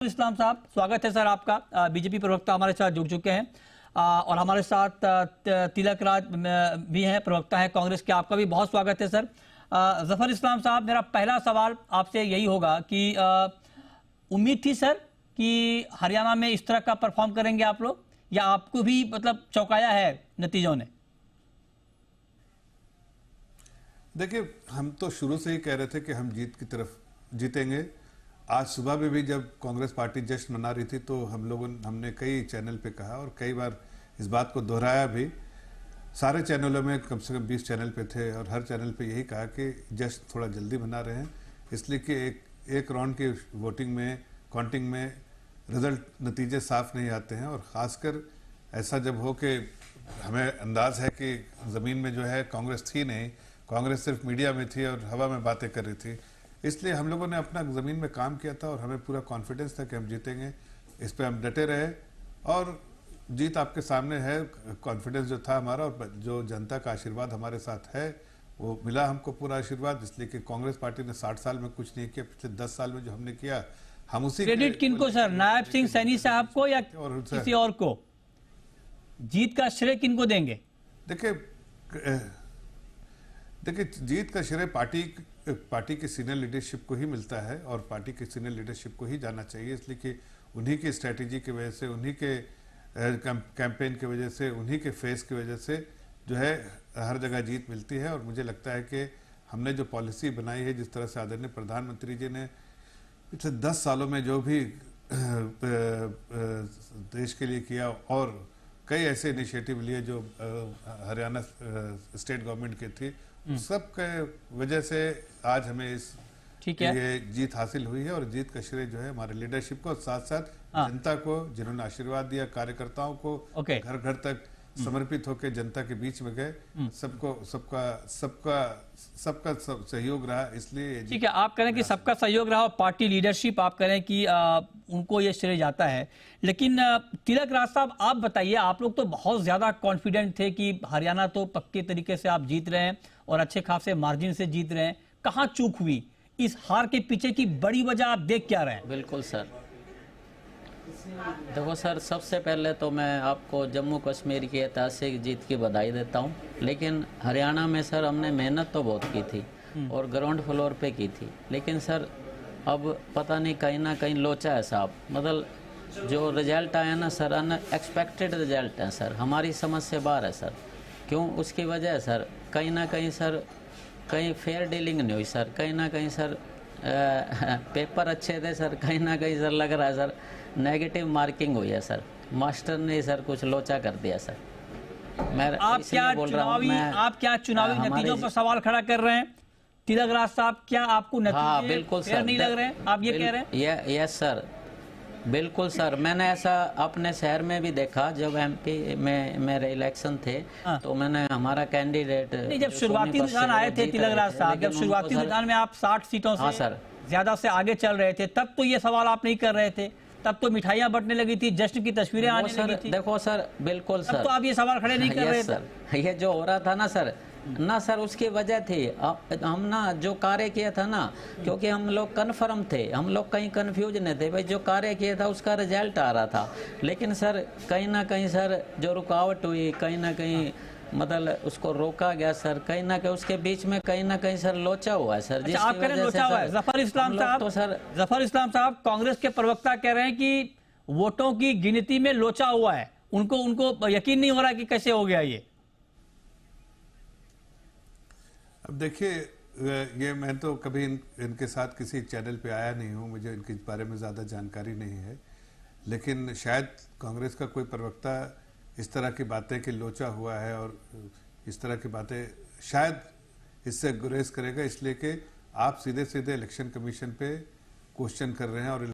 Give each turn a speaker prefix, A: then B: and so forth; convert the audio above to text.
A: इस्लाम साहब, स्वागत है सर आपका। बीजेपी प्रवक्ता हमारे साथ जुड़ चुके हैं और हमारे साथ तिलक राज भी हैं, प्रवक्ता हैं कांग्रेस के। आपका भी बहुत स्वागत है सर। जफर इस्लाम साहब, मेरा पहला सवाल आपसे यही होगा कि उम्मीद थी सर कि हरियाणा में इस तरह का परफॉर्म करेंगे आप लोग, या आपको भी मतलब चौंकाया है नतीजों ने?
B: देखिए, हम तो शुरू से ही कह रहे थे कि हम जीत की तरफ जीतेंगे। आज सुबह में भी जब कांग्रेस पार्टी जश्न मना रही थी तो हमने कई चैनल पे कहा और कई बार इस बात को दोहराया भी। सारे चैनलों में कम से कम 20 चैनल पे थे और हर चैनल पे यही कहा कि जश्न थोड़ा जल्दी मना रहे हैं, इसलिए कि एक राउंड की वोटिंग में, काउंटिंग में रिजल्ट नतीजे साफ नहीं आते हैं। और ख़ासकर ऐसा जब हो कि हमें अंदाज़ है कि ज़मीन में जो है कांग्रेस थी नहीं, कांग्रेस सिर्फ मीडिया में थी और हवा में बातें कर रही थी, इसलिए हम लोगों ने अपना ज़मीन में काम किया था और हमें पूरा कॉन्फिडेंस था कि हम जीतेंगे। इस पर हम डटे रहे और जीत आपके सामने है। कॉन्फिडेंस जो था हमारा और जो जनता का आशीर्वाद हमारे साथ है वो मिला हमको पूरा आशीर्वाद, इसलिए कि कांग्रेस पार्टी ने 60 साल में कुछ नहीं किया। पिछले 10 साल में जो हमने किया, हम उसी
A: क्रेडिट किनको सर, नायब सिंह सैनी साहब को या किसी और को? जीत का श्रेय किनको देंगे?
B: देखिए, जीत का श्रेय पार्टी की सीनियर लीडरशिप को ही मिलता है और पार्टी की सीनियर लीडरशिप को ही जाना चाहिए, इसलिए कि उन्हीं की स्ट्रेटेजी की वजह से, उन्हीं के कैंपेन की वजह से, उन्हीं के फेस की वजह से जो है हर जगह जीत मिलती है। और मुझे लगता है कि हमने जो पॉलिसी बनाई है, जिस तरह से आदरणीय प्रधानमंत्री जी ने पिछले 10 सालों में जो भी देश के लिए किया और कई ऐसे इनिशिएटिव लिए जो हरियाणा स्टेट गवर्नमेंट के थी, सब के वजह से आज हमें ये जीत हासिल हुई है। और जीत का श्रेय जो है हमारे लीडरशिप को, साथ साथ जनता को, जिन्होंने आशीर्वाद दिया, कार्यकर्ताओं को, घर घर तक समर्पित होकर जनता के बीच में गए, सबका सहयोग रहा, इसलिए।
A: ठीक है, आप कह रहे हैं कि सबका सहयोग रहा और पार्टी लीडरशिप, आप कह रहे हैं कि उनको ये श्रेय जाता है। लेकिन तिलक राज साहब, आप बताइए, आप लोग तो बहुत ज्यादा कॉन्फिडेंट थे कि हरियाणा तो पक्के तरीके से आप जीत रहे हैं और अच्छे खासे मार्जिन से जीत रहे हैं। कहाँ चूक हुई? इस हार के पीछे की बड़ी वजह आप देख क्या रहे हैं?
C: बिल्कुल सर, देखो सर, सबसे पहले तो मैं आपको जम्मू कश्मीर की ऐतिहासिक जीत की बधाई देता हूं। लेकिन हरियाणा में सर हमने मेहनत तो बहुत की थी और ग्राउंड फ्लोर पे की थी, लेकिन सर अब पता नहीं कहीं ना कहीं लोचा है साहब। मतलब जो रिजल्ट आया ना सर, अनएक्सपेक्टेड रिजल्ट है सर, हमारी समझ से बाहर है सर। क्यों? उसकी वजह है सर, कहीं ना कहीं सर, कहीं फेयर डीलिंग नहीं हुई सर, कहीं ना कहीं सर पेपर अच्छे थे सर, कहीं ना कहीं सर लग रहा है सर नेगेटिव मार्किंग हुई है सर, मास्टर ने सर कुछ लोचा कर दिया सर। मैं
A: आप क्या चुनावी नतीजों पर सवाल खड़ा कर रहे हैं तिलक राज साहब? क्या आपको नतीजे
C: बिल्कुल सर
A: नहीं लग रहे हैं? आप ये कह रहे हैं?
C: यस सर, बिल्कुल सर। मैंने ऐसा अपने शहर में भी देखा, जब एमपी में मेरे इलेक्शन थे तो मैंने हमारा कैंडिडेट,
A: जब शुरुआती रुझान आए थे तिलक राज साहब, जब शुरुआती रुझान में आप 60 सीटों से ज्यादा से आगे चल रहे थे, तब तो ये सवाल आप नहीं कर रहे थे, तब तो मिठाइयां बंटने लगी थी, जश्न की तस्वीरें आने लगी थी।
C: देखो सर, बिल्कुल सर,
A: तो आप ये सवाल खड़े नहीं कर रहे थे।
C: ये जो हो रहा था ना सर, उसकी वजह थी हम ना जो कार्य किया था ना, क्योंकि हम लोग कन्फर्म थे, हम लोग कहीं कंफ्यूज नहीं थे भाई, जो कार्य किया था उसका रिजल्ट आ रहा था। लेकिन सर कहीं ना कहीं सर जो रुकावट हुई, कहीं ना कहीं मतलब उसको रोका गया सर, कहीं ना कहीं उसके बीच में कहीं ना कहीं सर लोचा हुआ है सर।
A: आप कह रहे हैं लोचा हुआ है? जफर इस्लाम साहब कांग्रेस के प्रवक्ता कह रहे हैं कि वोटों की गिनती में लोचा हुआ है, उनको यकीन नहीं हो रहा कि कैसे हो गया ये।
B: अब देखिए, ये मैं तो कभी इनके साथ किसी चैनल पे आया नहीं हूँ, मुझे इनके बारे में ज़्यादा जानकारी नहीं है, लेकिन शायद कांग्रेस का कोई प्रवक्ता इस तरह की बातें कि लोचा हुआ है और इस तरह की बातें शायद इससे गुरेज करेगा, इसलिए कि आप सीधे सीधे इलेक्शन कमीशन पे क्वेश्चन कर रहे हैं और